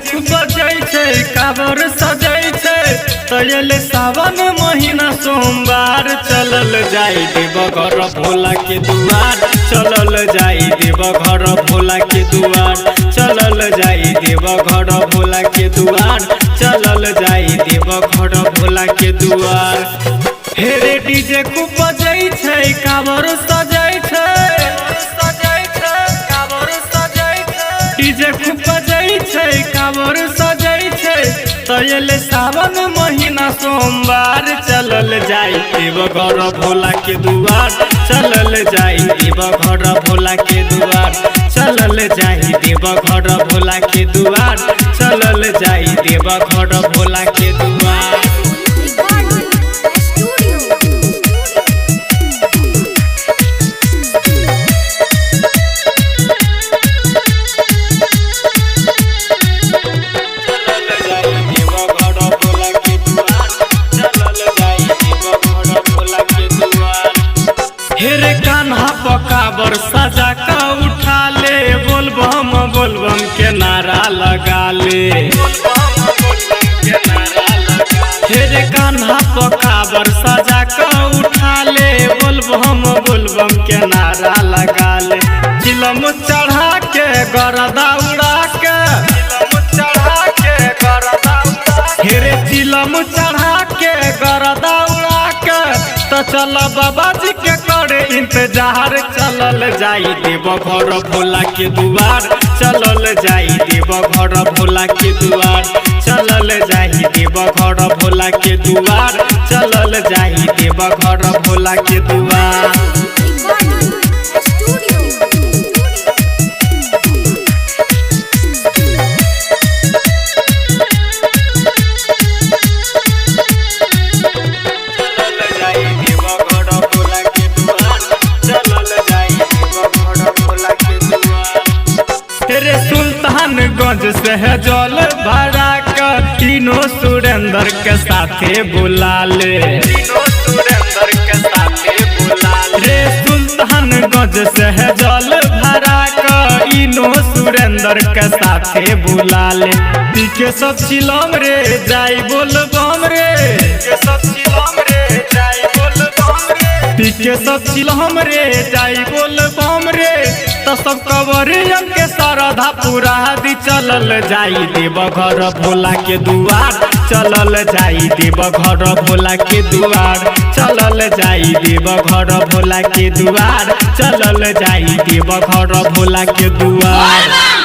खूब बजै छै काबर सजै छै तयले सावन महीना सोमवार चलल जाई देवघर भोला के दुआर चलल जाई देवघर भोला के दुआर चलल जाई देवघर भोला के दुआर चलल जाई देवघर भोला के दुआर। हेरे डीजे खूब बजै छै काबर सजै छै डीजे खूब बजै छै काबर सजै छै तयले सावन महीना सोमवार चलल जाई देवघर भोला के दुआर चलल जाई देवघर भोला के दुआर चलल जाई देवघर भोला के दुआर चलल जाई देवघर भोला के दुआर। हेरे कान्हा पकाबर सजा का उठा ले बोलबम के नारा लगा ले हेरे कान्हा पकाबर सजा का उठा ले बोलबम के नारा लगा ले चिलम चढ़ा के गरदा उड़ा के हेरे चिलम चढ़ा के गरदा उड़ा के तो चल बाबा जी के करे इंतजार चलल जाई देवघर भोला के दुआर चलल जाई देवघर भोला के दुआर चलल जाई देवघर भोला के दुआर चलल जाई देवघर भोला के दुआर। सुल्तानगंज से जल भरा कर तीनों सुरेंद्र के साथे बुला ले रे सुल्तानगंज से जल भरा कर तीनों सुरेंद्र के साथे बुला ले पीके सब चिलम रे जाई बोलबम रे पीके सब चिलम रे जाई बोलबम रे तो सब कवरियन के श्रद्धा पूरा दी चलल जाई देवघर भोला के दुआर चलल जाई देवघर भोला के दुआर चलल जाई देवघर भोला के दुआर चलल जाई देवघर भोला के दुआर।